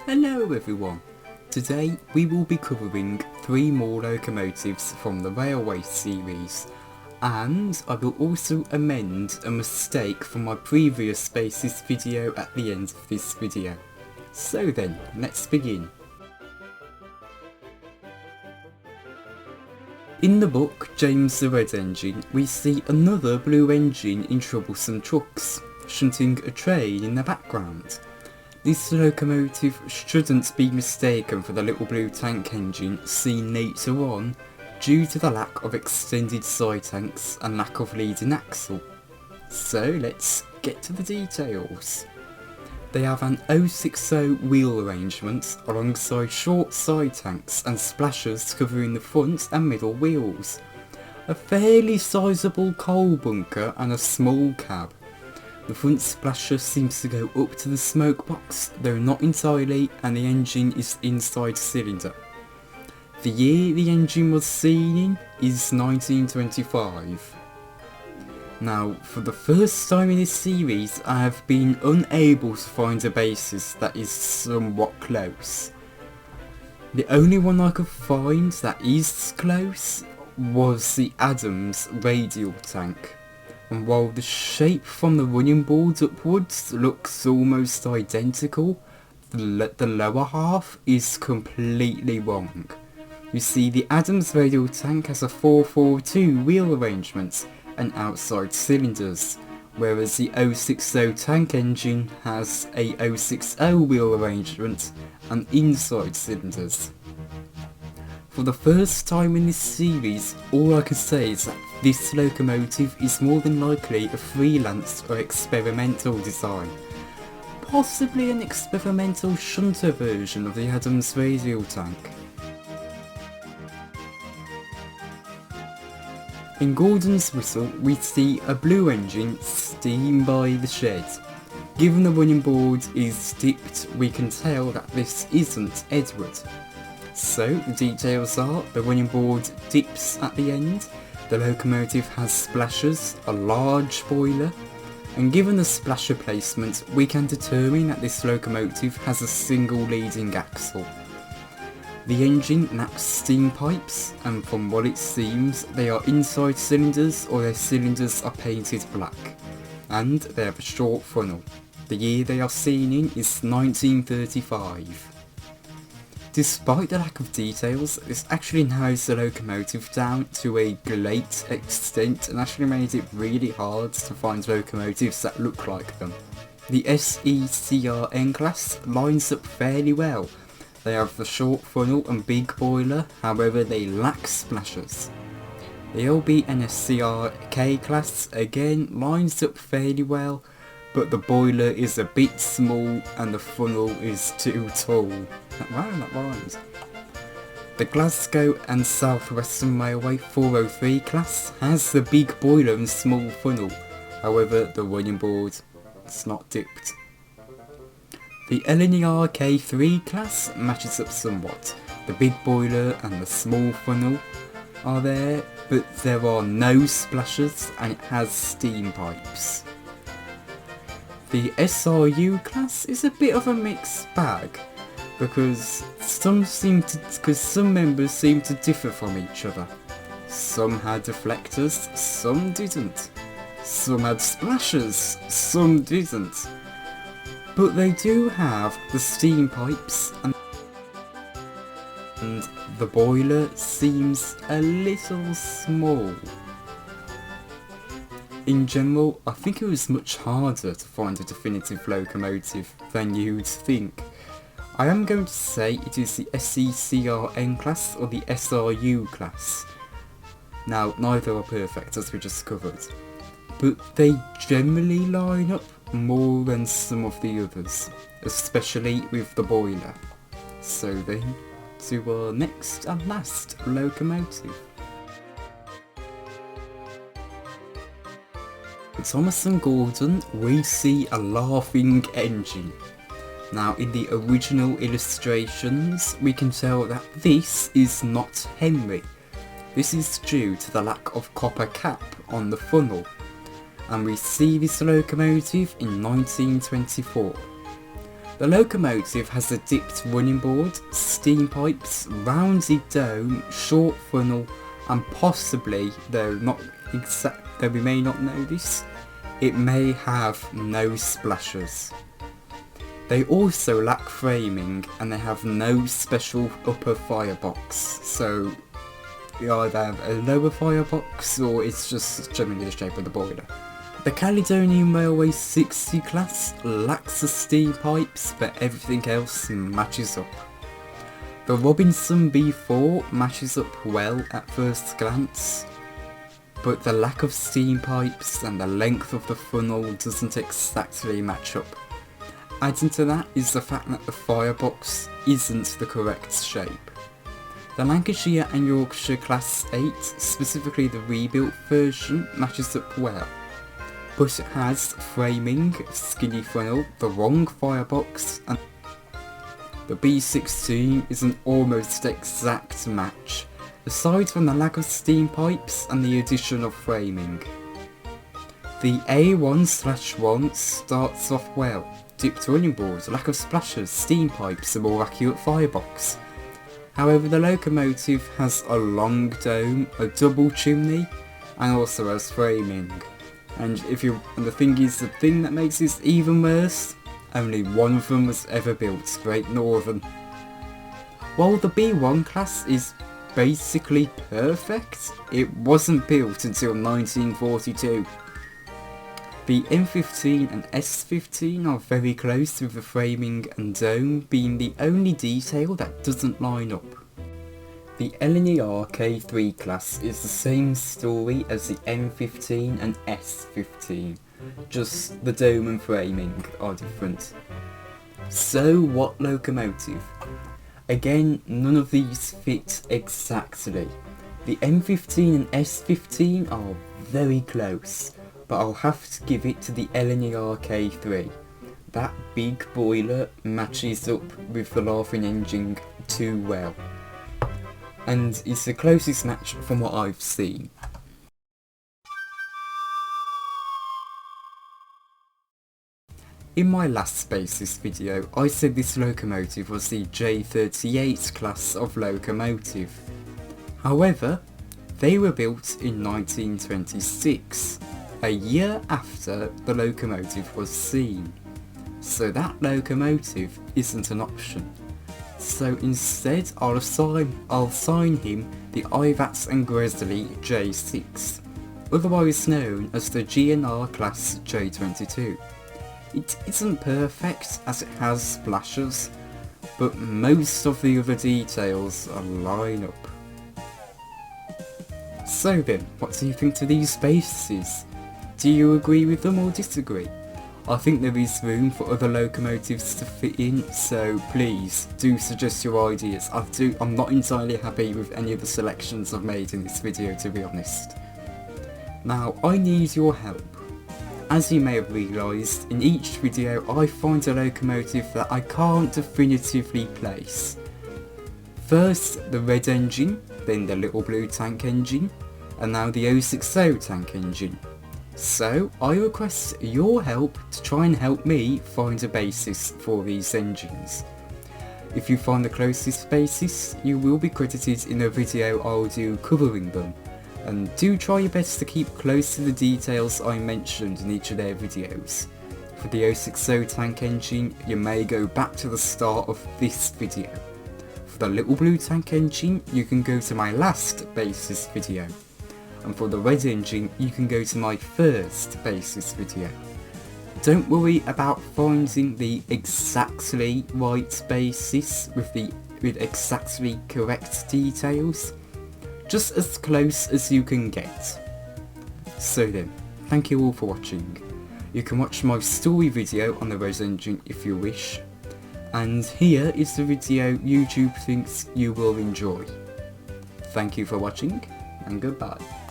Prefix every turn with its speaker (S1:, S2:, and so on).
S1: Hello everyone! Today we will be covering 3 more locomotives from the Railway series, and I will also amend a mistake from my previous basis video at the end of this video. So then, let's begin. In the book James the Red Engine, we see another blue engine in troublesome trucks, shunting a train in the background. This locomotive shouldn't be mistaken for the little blue tank engine seen later on due to the lack of extended side tanks and lack of leading axle. So let's get to the details. They have an 060 wheel arrangement alongside short side tanks and splashers covering the front and middle wheels, a fairly sizable coal bunker and a small cab. The front splasher seems to go up to the smoke box, though not entirely, and the engine is inside cylinder. The year the engine was seen in is 1925. Now, for the first time in this series, I have been unable to find a basis that is somewhat close. The only one I could find that is close was the Adams radial tank. And while the shape from the running board upwards looks almost identical, the lower half is completely wrong. You see, the Adams radial tank has a 442 wheel arrangement and outside cylinders, whereas the 060 tank engine has a 060 wheel arrangement and inside cylinders. For the first time in this series, all I can say is that this locomotive is more than likely a freelance or experimental design, possibly an experimental shunter version of the Adams radial tank. In Gordon's whistle, we see a blue engine steam by the shed. Given the running board is dipped, we can tell that this isn't Edward. So the details are: the running board dips at the end, the locomotive has splashers, a large boiler, and given the splasher placement we can determine that this locomotive has a single leading axle. The engine lacks steam pipes, and from what it seems they are inside cylinders or their cylinders are painted black, and they have a short funnel. The year they are seen in is 1935. Despite the lack of details, this actually narrows the locomotive down to a great extent and actually made it really hard to find locomotives that look like them. The SECRN class lines up fairly well. They have the short funnel and big boiler, however they lack splashers. The LBNSCRK class again lines up fairly well, but the boiler is a bit small and the funnel is too tall. Wow, that rhymes. The Glasgow and South Western Railway 403 class has the big boiler and small funnel, however the running board is not dipped. The LNER K3 class matches up somewhat. The big boiler and the small funnel are there, but there are no splashers and it has steam pipes. The SRU class is a bit of a mixed bag, because some members seem to differ from each other. Some had deflectors, some didn't. Some had splashers, some didn't. But they do have the steam pipes, and the boiler seems a little small. In general, I think it was much harder to find a definitive locomotive than you'd think. I am going to say it is the SECRN class or the SRU class. Now, neither are perfect as we just covered, but they generally line up more than some of the others, especially with the boiler. So then, to our next and last locomotive. In Thomas and Gordon, we see a laughing engine. Now, in the original illustrations, we can tell that this is not Henry. This is due to the lack of copper cap on the funnel, and we see this locomotive in 1924. The locomotive has a dipped running board, steam pipes, rounded dome, short funnel, and possibly, though we may not know this, it may have no splashers. They also lack framing and they have no special upper firebox, so you either have a lower firebox or it's just generally the shape of the boiler. The Caledonian Railway 60 class lacks the steam pipes, but everything else matches up. The Robinson B4 matches up well at first glance, but the lack of steam pipes and the length of the funnel doesn't exactly match up. Adding to that is the fact that the firebox isn't the correct shape. The Lancashire and Yorkshire Class 8, specifically the rebuilt version, matches up well, but it has framing, skinny funnel, the wrong firebox, and the B16 is an almost exact match, aside from the lack of steam pipes and the addition of framing. The A1/1 starts off well, dipped running boards, lack of splashers, steam pipes, a more accurate firebox. However, the locomotive has a long dome, a double chimney, and also has framing. And the thing that makes this even worse, only one of them was ever built, Great Northern. While the B1 class is basically perfect, it wasn't built until 1942. The M15 and S15 are very close, with the framing and dome being the only detail that doesn't line up. The LNER K3 class is the same story as the M15 and S15, just the dome and framing are different. So what locomotive? Again, none of these fit exactly. The M15 and S15 are very close, but I'll have to give it to the LNER K3. That big boiler matches up with the laughing engine too well, and it's the closest match from what I've seen. In my last Basis video, I said this locomotive was the J38 class of locomotive. However, they were built in 1926, a year after the locomotive was seen. So that locomotive isn't an option. So instead I'll assign him the Ivats and Gresley J6, otherwise known as the GNR class J22. It isn't perfect as it has splashers, but most of the other details line up. So then, what do you think to these bases? Do you agree with them or disagree? I think there is room for other locomotives to fit in, so please do suggest your ideas. I'm not entirely happy with any of the selections I've made in this video, to be honest. Now, I need your help. As you may have realised, in each video I find a locomotive that I can't definitively place. First the red engine, then the little blue tank engine, and now the 060 tank engine. So I request your help to try and help me find a basis for these engines. If you find the closest basis, you will be credited in a video I'll do covering them. And do try your best to keep close to the details I mentioned in each of their videos. For the 060 tank engine, you may go back to the start of this video. For the little blue tank engine, you can go to my last basis video. And for the red engine, you can go to my first basis video. Don't worry about finding the exactly right basis with exactly correct details. Just as close as you can get. So then, thank you all for watching. You can watch my story video on the red engine if you wish. And here is the video YouTube thinks you will enjoy. Thank you for watching, and goodbye.